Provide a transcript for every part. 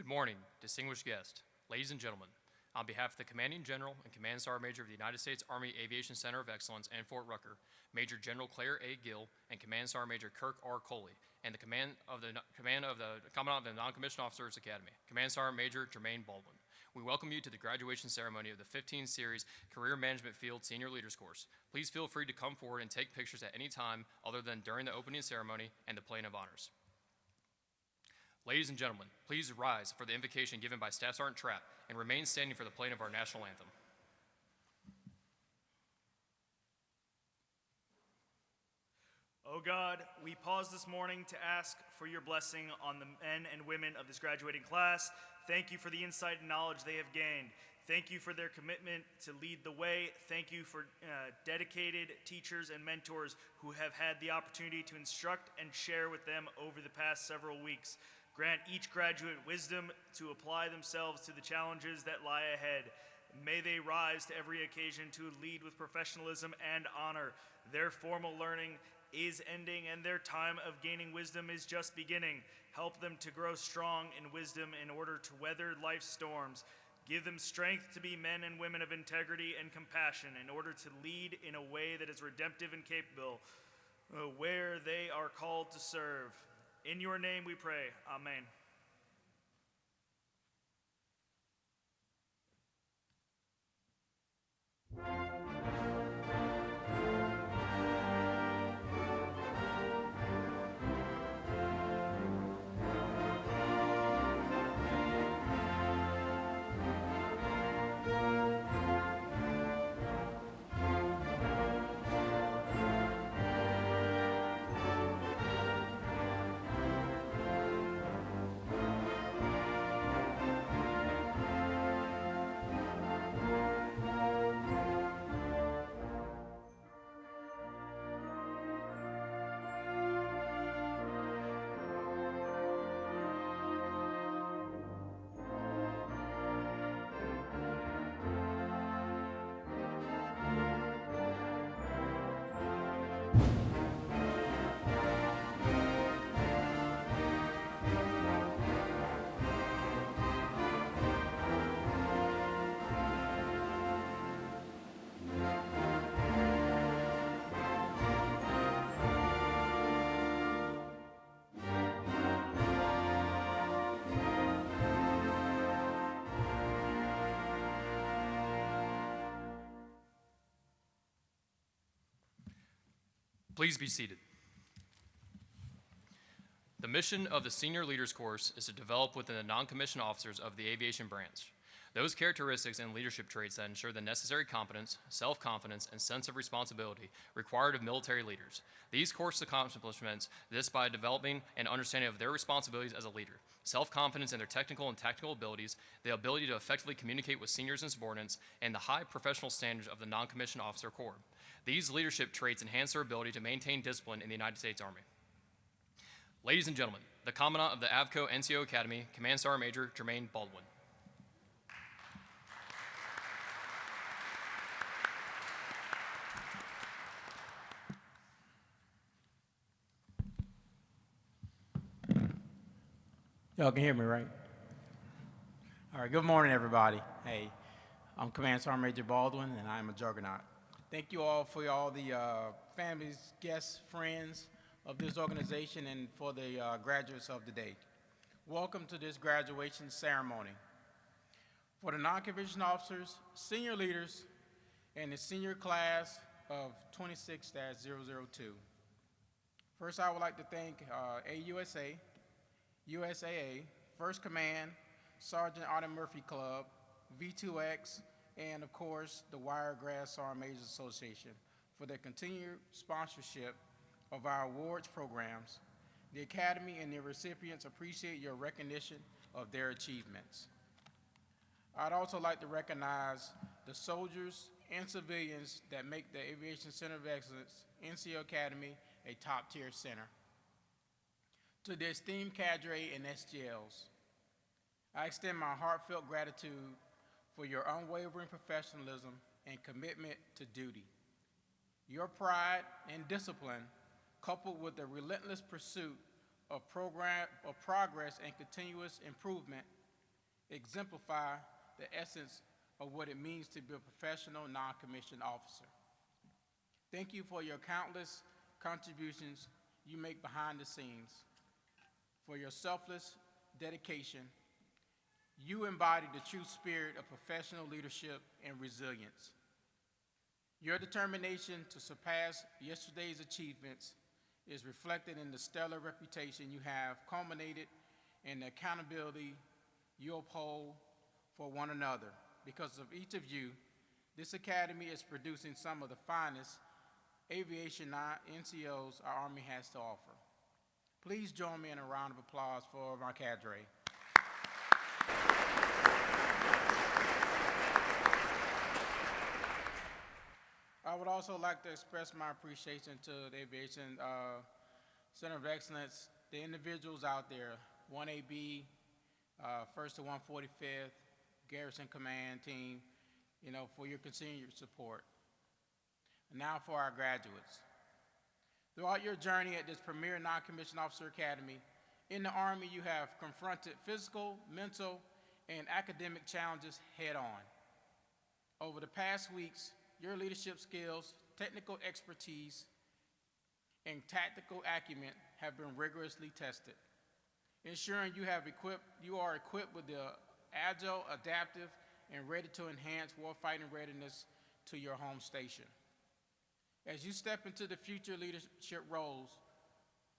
Good morning, distinguished guests, ladies and gentlemen. On behalf of the Commanding General and Command Sergeant Major of the United States Army Aviation Center of Excellence and Fort Rucker, Major General Claire A. Gill and Command Sergeant Major Kirk R. Coley, and the Commandant of the Commandant of the Non-Commissioned Officers Academy, Command Sergeant Major Jermaine Baldwin. We welcome you to the graduation ceremony of the 15 Series Career Management Field Senior Leaders Course. Please feel free to come forward and take pictures at any time other than during the opening ceremony and the playing of honors. Ladies and gentlemen, please rise for the invocation given by Staff Sergeant Trapp and remain standing for the playing of our national anthem. Oh God, we pause this morning to ask for your blessing on the men and women of this graduating class. Thank you for the insight and knowledge they have gained. Thank you for their commitment to lead the way. Thank you for dedicated teachers and mentors who have had the opportunity to instruct and share with them over the past several weeks. Grant each graduate wisdom to apply themselves to the challenges that lie ahead. May they rise to every occasion to lead with professionalism and honor. Their formal learning is ending and their time of gaining wisdom is just beginning. Help them to grow strong in wisdom in order to weather life's storms. Give them strength to be men and women of integrity and compassion in order to lead in a way that is redemptive and capable, where they are called to serve. In your name we pray. Amen. Please be seated. The mission of the Senior Leaders Course is to develop within the non-commissioned officers of the aviation branch those characteristics and leadership traits that ensure the necessary competence, self-confidence, and sense of responsibility required of military leaders. These course accomplishments this by developing an understanding of their responsibilities as a leader, self-confidence in their technical and tactical abilities, the ability to effectively communicate with seniors and subordinates, and the high professional standards of the non-commissioned officer corps. These leadership traits enhance their ability to maintain discipline in the United States Army. Ladies and gentlemen, the Commandant of the AVCOE NCOA Academy, Command Sergeant Major Jermaine Baldwin. Y'all can hear me, right? All right, good morning, everybody. Hey, I'm Command Sergeant Major Baldwin, and I'm a juggernaut. Thank you all for all the families, guests, friends of this organization, and for the graduates of the day. Welcome to this graduation ceremony. For the non-commissioned officers, senior leaders, and the senior class of 26-002. First, I would like to thank AUSA, USAA, First Command, Sergeant Arden Murphy Club, V2X, and of course, the Wiregrass Sergeant Majors Association for their continued sponsorship of our awards programs. The Academy and their recipients appreciate your recognition of their achievements. I'd also like to recognize the soldiers and civilians that make the Aviation Center of Excellence, NCO Academy, a top-tier center. To the esteemed cadre and SGLs, I extend my heartfelt gratitude for your unwavering professionalism and commitment to duty. Your pride and discipline, coupled with the relentless pursuit of progress and continuous improvement, exemplify the essence of what it means to be a professional non-commissioned officer. Thank you for your countless contributions you make behind the scenes, for your selfless dedication. You embody the true spirit of professional leadership and resilience. Your determination to surpass yesterday's achievements is reflected in the stellar reputation you have culminated in the accountability you uphold for one another. Because of each of you, this academy is producing some of the finest aviation NCOs our Army has to offer. Please join me in a round of applause for my cadre. I would also like to express my appreciation to the Aviation Center of Excellence, the individuals out there, 1AB, 1st to 145th, Garrison Command Team, for your continued support. And now for our graduates. Throughout your journey at this premier non-commissioned officer academy, in the Army you have confronted physical, mental, and academic challenges head on. Over the past weeks, your leadership skills, technical expertise, and tactical acumen have been rigorously tested, ensuring you are equipped with the agile, adaptive, and ready to enhance warfighting readiness to your home station. As you step into the future leadership roles,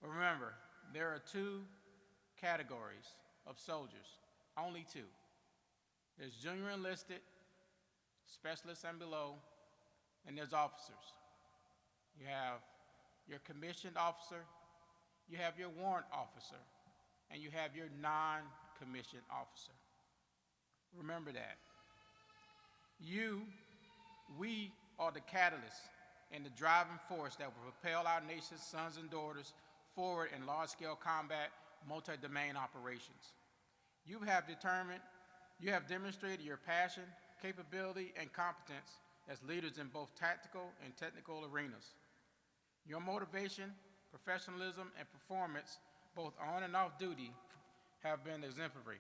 remember, there are two categories of soldiers, only two. There's junior enlisted, specialists and below, and there's officers. You have your commissioned officer, you have your warrant officer, and you have your non-commissioned officer. Remember that. We are the catalyst and the driving force that will propel our nation's sons and daughters forward in large-scale combat, multi-domain operations. You have demonstrated your passion, capability, and competence as leaders in both tactical and technical arenas. Your motivation, professionalism, and performance, both on and off duty, have been exemplary.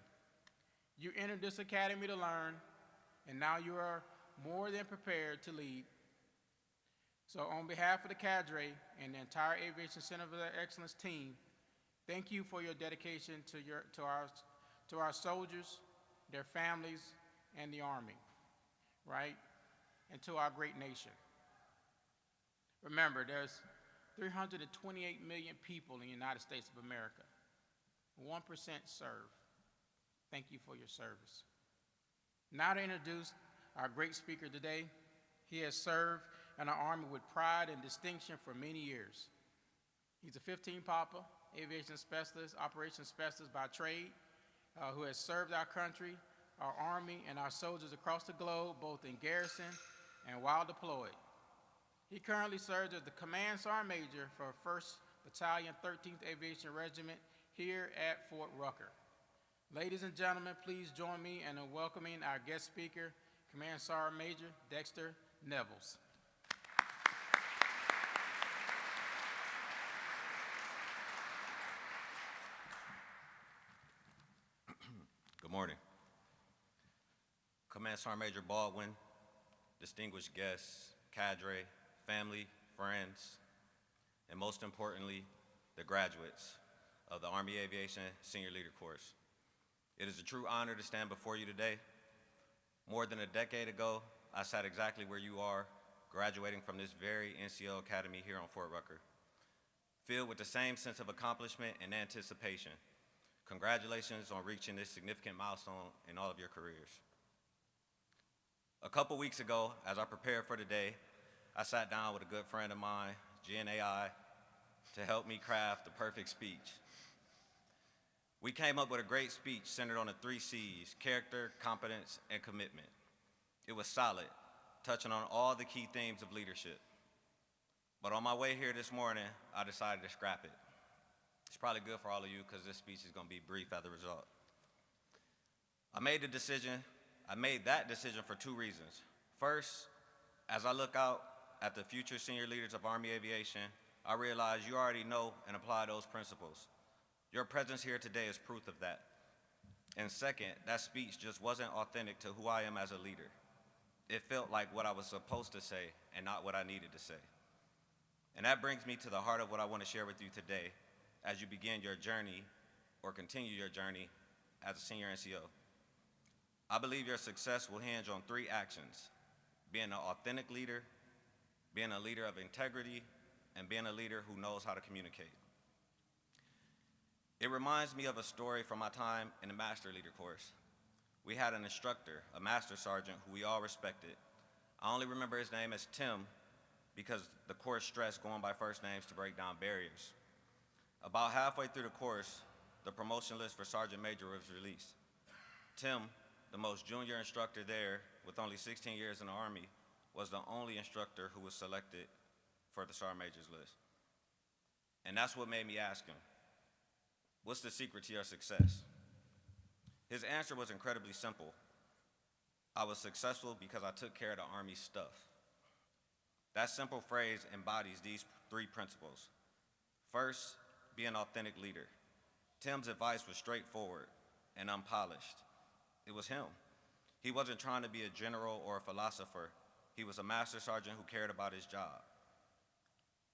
You entered this academy to learn, and now you are more than prepared to lead. So on behalf of the cadre and the entire Aviation Center of Excellence team, thank you for your dedication to our soldiers, their families, and the Army, right? And to our great nation. Remember, there's 328 million people in the United States of America. 1% serve. Thank you for your service. Now to introduce our great speaker today. He has served in our Army with pride and distinction for many years. He's a 15 Papa, aviation specialist, operations specialist by trade, who has served our country, our Army, and our soldiers across the globe, both in garrison and while deployed. He currently serves as the Command Sergeant Major for 1st Battalion, 13th Aviation Regiment here at Fort Rucker. Ladies and gentlemen, please join me in welcoming our guest speaker, Command Sergeant Major Dexter Nevels. Good morning. Command Sergeant Major Baldwin, distinguished guests, cadre, family, friends, and most importantly, the graduates of the Army Aviation Senior Leader Course. It is a true honor to stand before you today. More than a decade ago, I sat exactly where you are, graduating from this very NCO Academy here on Fort Rucker, filled with the same sense of accomplishment and anticipation. Congratulations on reaching this significant milestone in all of your careers. A couple weeks ago, as I prepared for today, I sat down with a good friend of mine, GNAI, to help me craft the perfect speech. We came up with a great speech centered on the 3 C's: character, competence, and commitment. It was solid, touching on all the key themes of leadership. But on my way here this morning, I decided to scrap it. It's probably good for all of you because this speech is going to be brief as a result. I made that decision for 2 reasons. First, as I look out at the future senior leaders of Army Aviation, I realize you already know and apply those principles. Your presence here today is proof of that. And second, that speech just wasn't authentic to who I am as a leader. It felt like what I was supposed to say and not what I needed to say. And that brings me to the heart of what I want to share with you today as you begin your journey or continue your journey as a senior NCO. I believe your success will hinge on 3 actions: being an authentic leader, being a leader of integrity, and being a leader who knows how to communicate. It reminds me of a story from my time in the Master Leader course. We had an instructor, a master sergeant, who we all respected. I only remember his name as Tim because the course stressed going by first names to break down barriers. About halfway through the course, the promotion list for Sergeant Major was released. Tim, the most junior instructor there with only 16 years in the Army, was the only instructor who was selected for the Sergeant Major's list. And that's what made me ask him, "What's the secret to your success?" His answer was incredibly simple. "I was successful because I took care of the Army stuff." That simple phrase embodies these 3 principles. First, be an authentic leader. Tim's advice was straightforward and unpolished. It was him. He wasn't trying to be a general or a philosopher. He was a master sergeant who cared about his job.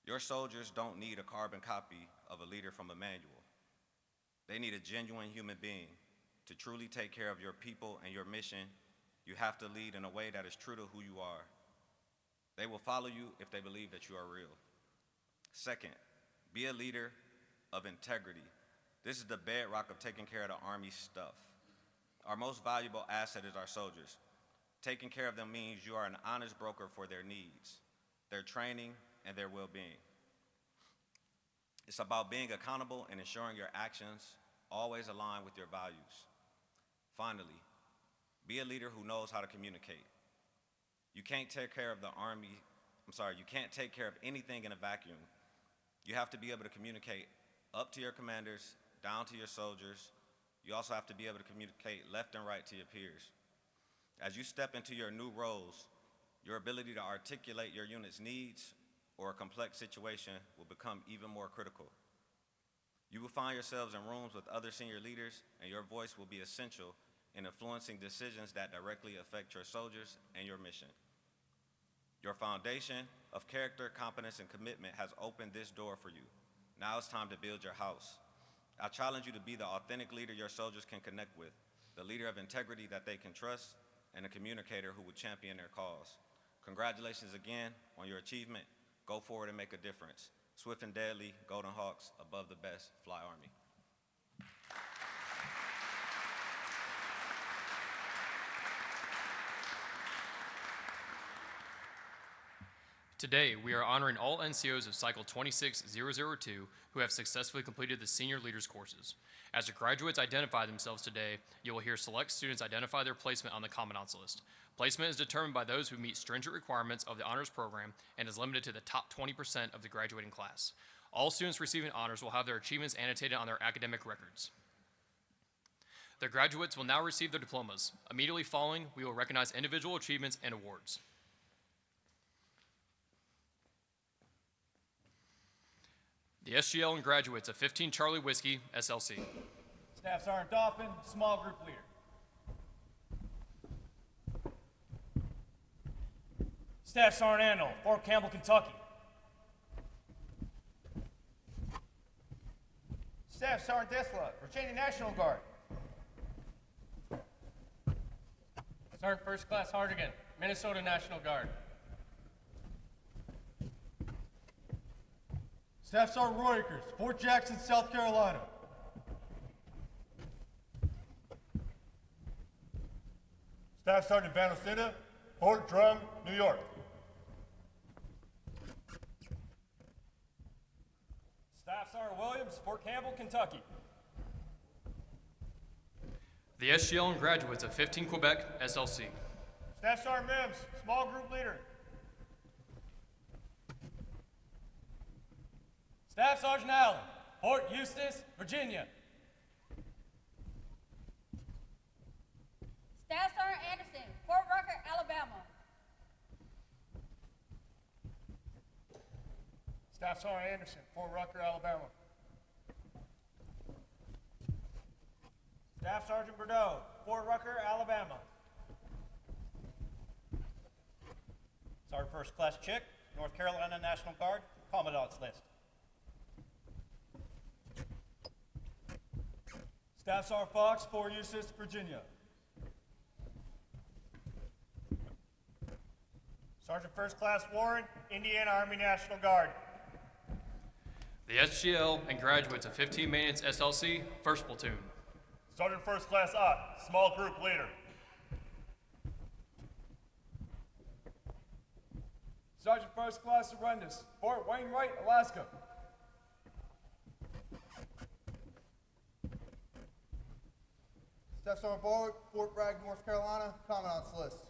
Your soldiers don't need a carbon copy of a leader from a manual. They need a genuine human being. To truly take care of your people and your mission, you have to lead in a way that is true to who you are. They will follow you if they believe that you are real. Second, be a leader of integrity. This is the bedrock of taking care of the Army stuff. Our most valuable asset is our soldiers. Taking care of them means you are an honest broker for their needs, their training, and their well-being. It's about being accountable and ensuring your actions always align with your values. Finally, be a leader who knows how to communicate. You can't take care of you can't take care of anything in a vacuum. You have to be able to communicate up to your commanders, down to your soldiers. You also have to be able to communicate left and right to your peers. As you step into your new roles, your ability to articulate your unit's needs or a complex situation will become even more critical. You will find yourselves in rooms with other senior leaders, and your voice will be essential in influencing decisions that directly affect your soldiers and your mission. Your foundation of character, competence, and commitment has opened this door for you. Now it's time to build your house. I challenge you to be the authentic leader your soldiers can connect with, the leader of integrity that they can trust, and a communicator who will champion their cause. Congratulations again on your achievement. Go forward and make a difference. Swift and deadly, Golden Hawks, above the best, fly Army. Today, we are honoring all NCOs of Cycle 26002 who have successfully completed the Senior Leaders courses. As the graduates identify themselves today, you will hear select students identify their placement on the Commandant's List. Placement is determined by those who meet stringent requirements of the honors program and is limited to the top 20% of the graduating class. All students receiving honors will have their achievements annotated on their academic records. The graduates will now receive their diplomas. Immediately following, we will recognize individual achievements and awards. The SGL and graduates of 15 Charlie Whiskey, SLC. Staff Sergeant Dolphin, small group leader. Staff Sergeant Anil, Fort Campbell, Kentucky. Staff Sergeant Desla, Virginia National Guard. Sergeant First Class Hardigan, Minnesota National Guard. Staff Sergeant Roy Akers, Fort Jackson, South Carolina. Staff Sergeant Vanosina, Fort Drum, New York. Staff Sergeant Williams, Fort Campbell, Kentucky. The SGL and graduates of 15 Quebec, SLC. Staff Sergeant Mims, small group leader. Staff Sergeant Allen, Fort Eustis, Virginia. Staff Sergeant Anderson, Fort Rucker, Alabama. Staff Sergeant Anderson, Fort Rucker, Alabama. Staff Sergeant Bordeaux, Fort Rucker, Alabama. Sergeant First Class Chick, North Carolina National Guard, Commandant's List. Staff Sergeant Fox, Fort Eustis, Virginia. Sergeant First Class Warren, Indiana Army National Guard. The SGL and graduates of 15 Maintenance SLC, 1st Platoon. Sergeant First Class Ott, Small Group Leader. Sergeant First Class Surrendus, Fort Wainwright, Alaska. Staff Sergeant Bullock, Fort Bragg, North Carolina, Commandant's List.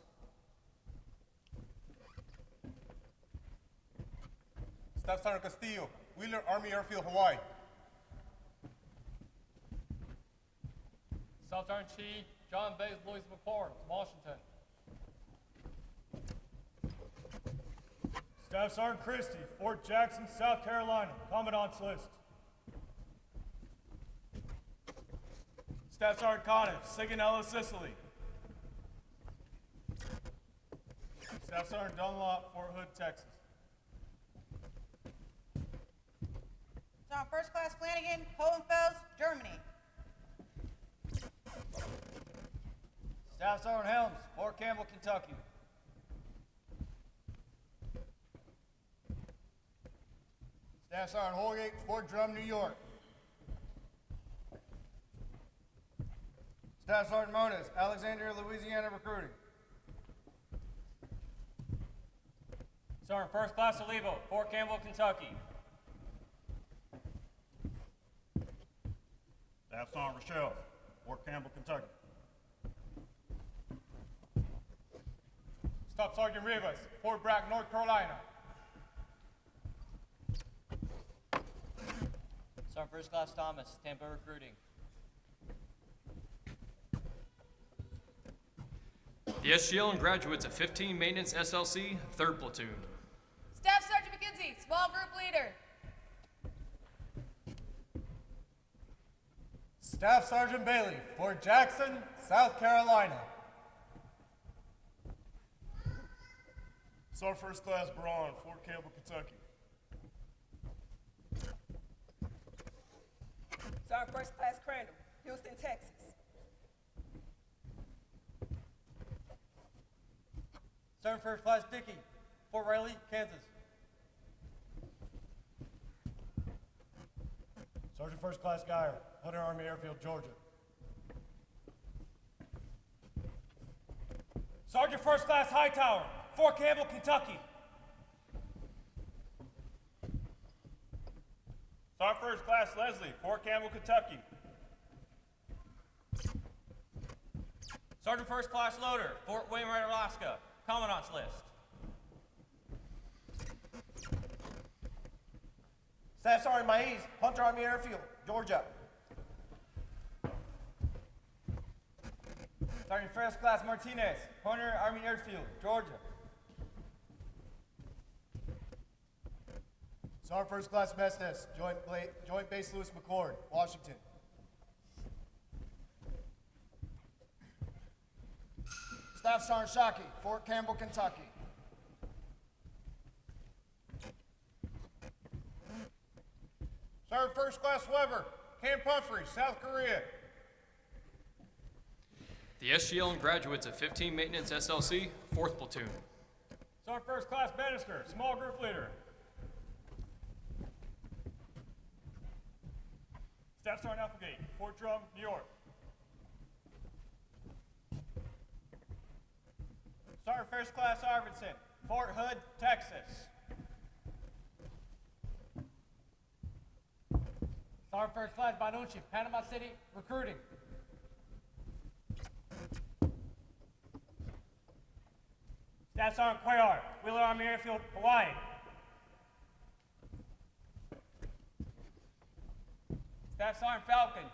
Staff Sergeant Castillo, Wheeler Army Airfield, Hawaii. Staff Sergeant Chi, John Bays, Louis McCord, Washington. Staff Sergeant Christie, Fort Jackson, South Carolina, Commandant's List. Staff Sergeant Conniff, Sigonella, Sicily. Staff Sergeant Dunlop, Fort Hood, Texas. Sergeant First Class Flanagan, Hohenfels, Germany. Staff Sergeant Helms, Fort Campbell, Kentucky. Staff Sergeant Holgate, Fort Drum, New York. Staff Sergeant Moniz, Alexandria, Louisiana Recruiting. Sergeant First Class Olivo, Fort Campbell, Kentucky. Staff Sergeant Rochelle, Fort Campbell, Kentucky. Staff Sergeant Rivas, Fort Bragg, North Carolina. Sergeant First Class Thomas, Tampa Recruiting. The SGL and graduates of 15 Maintenance SLC, 3rd Platoon. Staff Sergeant McKenzie, Small Group Leader. Staff Sergeant Bailey, Fort Jackson, South Carolina. Sergeant First Class Braun, Fort Campbell, Kentucky. Sergeant First Class Crandall, Houston, Texas. Sergeant First Class Dickey, Fort Riley, Kansas. Sergeant First Class Geyer, Hunter Army Airfield, Georgia. Sergeant First Class Hightower, Fort Campbell, Kentucky. Sergeant First Class Leslie, Fort Campbell, Kentucky. Sergeant First Class Loader, Fort Wainwright, Alaska. Commandant's List. Staff Sergeant Maes, Hunter Army Airfield, Georgia. Sergeant First Class Martinez, Hunter Army Airfield, Georgia. Sergeant First Class Mesnes, Joint Base Lewis McCord, Washington. Staff Sergeant Shockey, Fort Campbell, Kentucky. Sergeant First Class Weber, Camp Humphrey, South Korea. The SGL and graduates of 15 Maintenance SLC, 4th Platoon. Sergeant First Class Bannister, Small Group Leader. Staff Sergeant Applegate, Fort Drum, New York. Sergeant First Class Arvidson, Fort Hood, Texas. Sergeant First Class Banucci, Panama City, Recruiting. Staff Sergeant Cuellar, Wheeler Army Airfield, Hawaii. Staff Sergeant Falcon,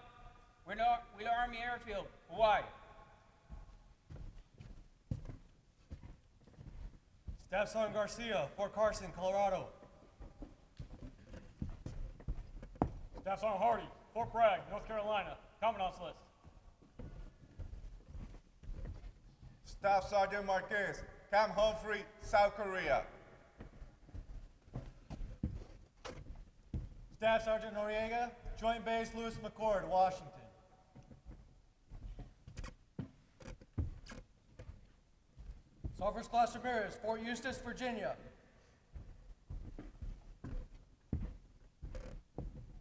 Wheeler Army Airfield, Hawaii. Staff Sergeant Garcia, Fort Carson, Colorado. Staff Sergeant Hardy, Fort Bragg, North Carolina, Commandant's List. Staff Sergeant Marquez, Camp Humphrey, South Korea. Staff Sergeant Noriega, Joint Base Lewis McCord, Washington. Sergeant First Class Ramirez, Fort Eustis, Virginia.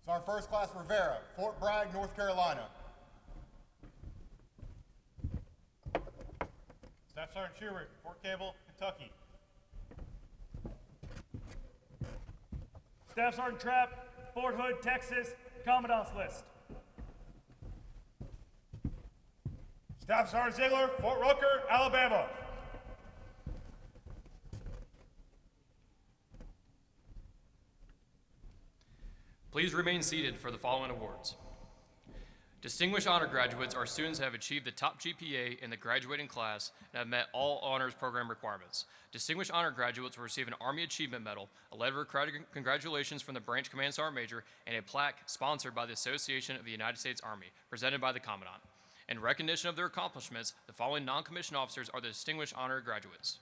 Sergeant First Class Rivera, Fort Bragg, North Carolina. Staff Sergeant Schubert, Fort Campbell, Kentucky. Staff Sergeant Trapp, Fort Hood, Texas, Commandant's List. Staff Sergeant Ziegler, Fort Rucker, Alabama. Please remain seated for the following awards. Distinguished honor graduates are students who have achieved the top GPA in the graduating class and have met all honors program requirements. Distinguished honor graduates will receive an Army Achievement Medal, a letter of congratulations from the Branch Command Sergeant Major, and a plaque sponsored by the Association of the United States Army, presented by the Commandant. In recognition of their accomplishments, the following non-commissioned officers are the distinguished honor graduates.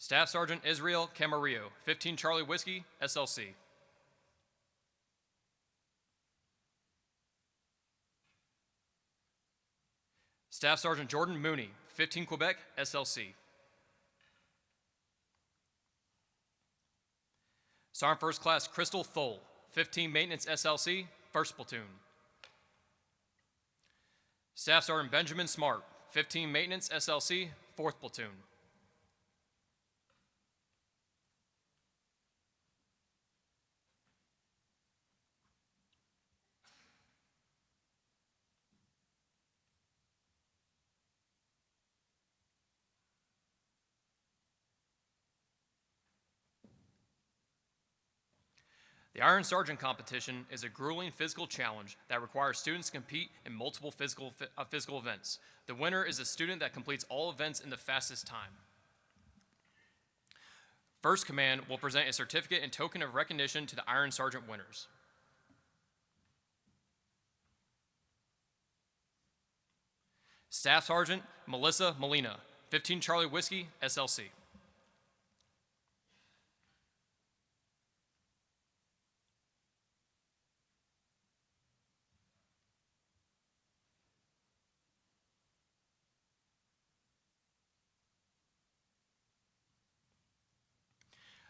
Staff Sergeant Israel Camarillo, 15 Charlie Whiskey, SLC. Staff Sergeant Jordan Mooney, 15 Quebec, SLC. Sergeant First Class Crystal Thole, 15 Maintenance SLC, 1st Platoon. Staff Sergeant Benjamin Smart, 15 Maintenance SLC, 4th Platoon. The Iron Sergeant competition is a grueling physical challenge that requires students to compete in multiple physical events. The winner is a student that completes all events in the fastest time. First Command will present a certificate and token of recognition to the Iron Sergeant winners. Staff Sergeant Melissa Molina, 15 Charlie Whiskey, SLC.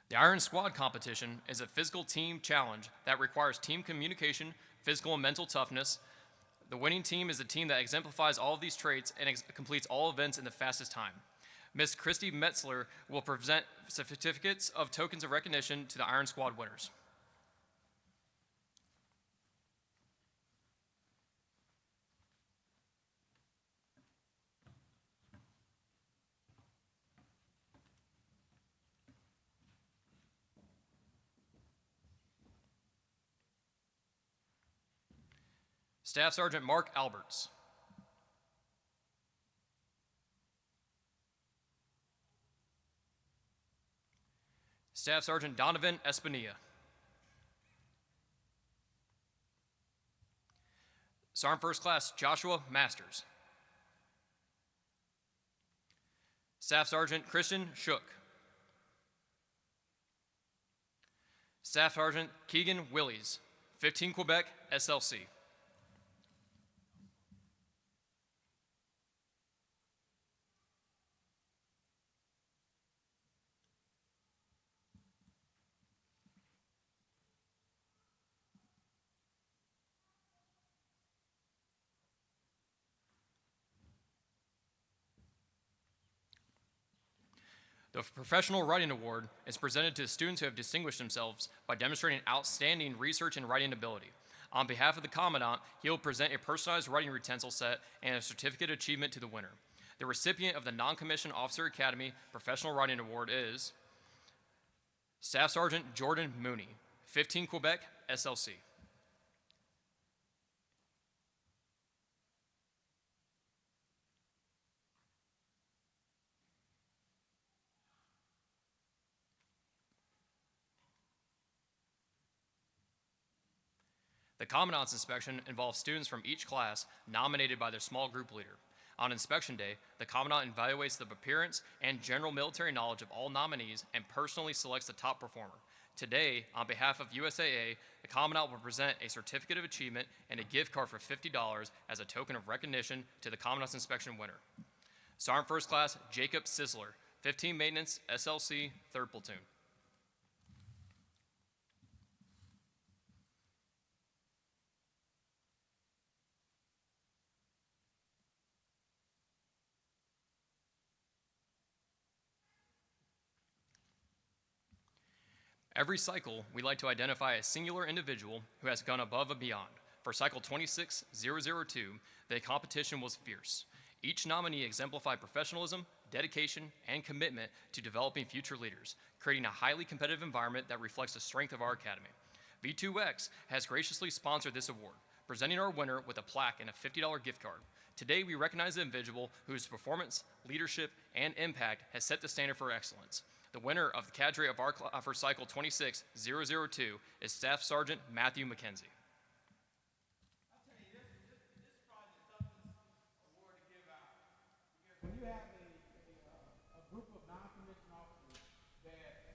The Iron Squad competition is a physical team challenge that requires team communication, physical and mental toughness. The winning team is the team that exemplifies all of these traits and completes all events in the fastest time. Ms. Christy Metzler will present certificates of tokens of recognition to the Iron Squad winners. Staff Sergeant Mark Alberts. Staff Sergeant Donovan Espinilla. Sergeant First Class Joshua Masters. Staff Sergeant Christian Shook. Staff Sergeant Keegan Willies, 15 Quebec, SLC. The Professional Writing Award is presented to students who have distinguished themselves by demonstrating outstanding research and writing ability. On behalf of the Commandant, he will present a personalized writing utensil set and a certificate achievement to the winner. The recipient of the Non-Commissioned Officer Academy Professional Writing Award is Staff Sergeant Jordan Mooney, 15 Quebec, SLC. The Commandant's inspection involves students from each class nominated by their small group leader. On inspection day, the Commandant evaluates the appearance and general military knowledge of all nominees and personally selects the top performer. Today, on behalf of USAA, the Commandant will present a certificate of achievement and a gift card for $50 as a token of recognition to the Commandant's inspection winner. Sergeant First Class Jacob Sisler, 15 Maintenance, SLC, 3rd Platoon. Every cycle, we like to identify a singular individual who has gone above and beyond. For cycle 26002, the competition was fierce. Each nominee exemplified professionalism, dedication, and commitment to developing future leaders, creating a highly competitive environment that reflects the strength of our academy. V2X has graciously sponsored this award, presenting our winner with a plaque and a $50 gift card. Today, we recognize the individual whose performance, leadership, and impact has set the standard for excellence. The winner of the cadre of our for cycle 26002 is Staff Sergeant Matthew McKenzie. When you have a group of non-commissioned officers that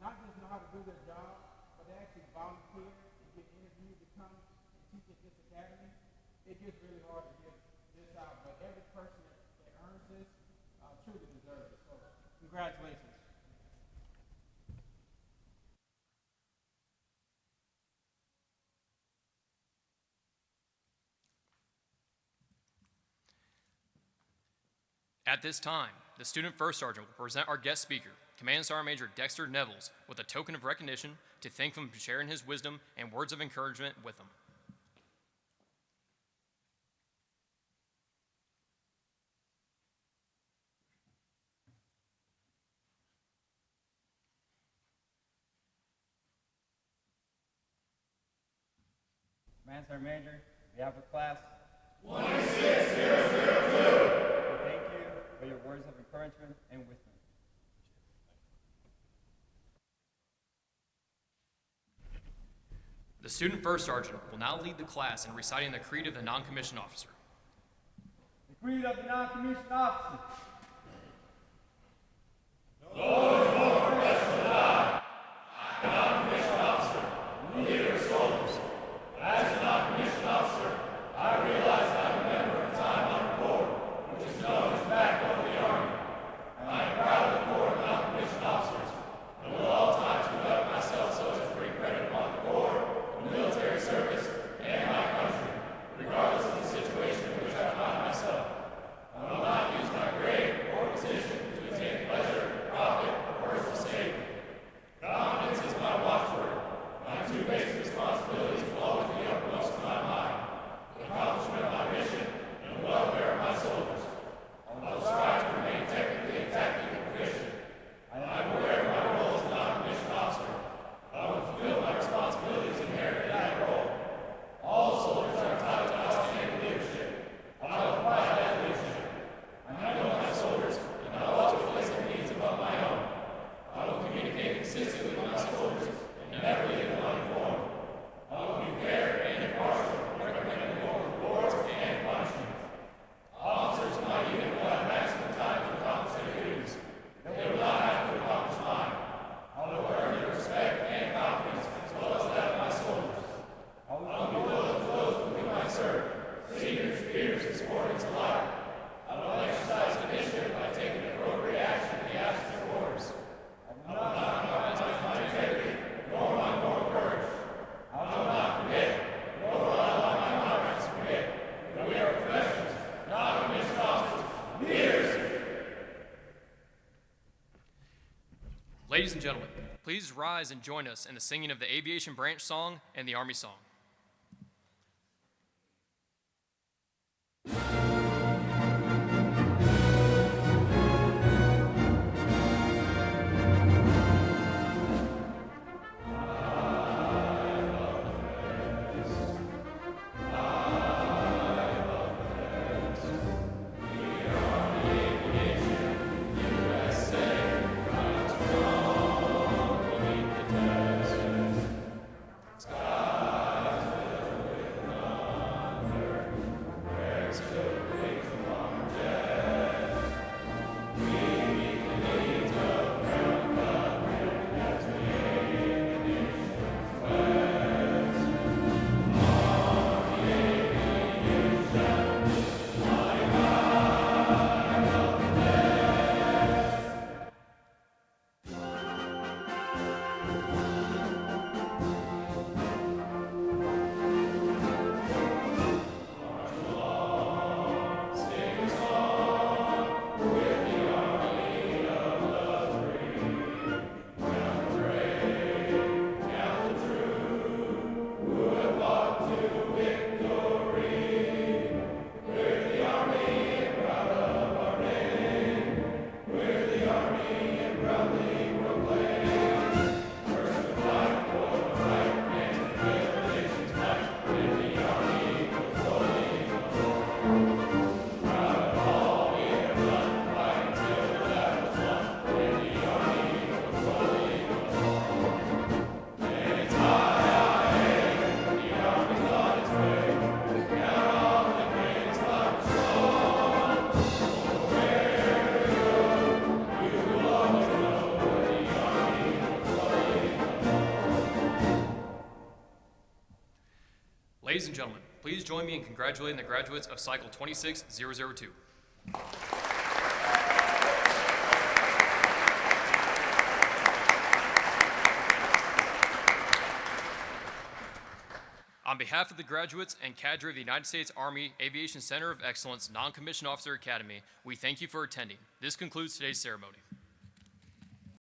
not just know how to do their job, but they actually volunteer and get interviewed to come and teach at this academy, it gets really hard to give this out. But every person that earns this truly deserves it. So congratulations. At this time, the Student First Sergeant will present our guest speaker, Command Sergeant Major Dexter Nevels, with a token of recognition to thank him for sharing his wisdom and words of encouragement with them. Command Sergeant Major, on behalf of class 26002. thank you for your words of encouragement and wisdom. The Student First Sergeant will now lead the class in reciting the Creed of the Non-Commissioned Officer. The creed of the non-commissioned officer. Ladies and gentlemen, please rise and join us in the singing of the Aviation Branch Song and the Army Song. Sky Ladies and gentlemen, please join me in congratulating the graduates of Cycle 26002. On behalf of the graduates and cadre of the United States Army Aviation Center of Excellence Non-Commissioned Officer Academy, we thank you for attending. This concludes today's ceremony.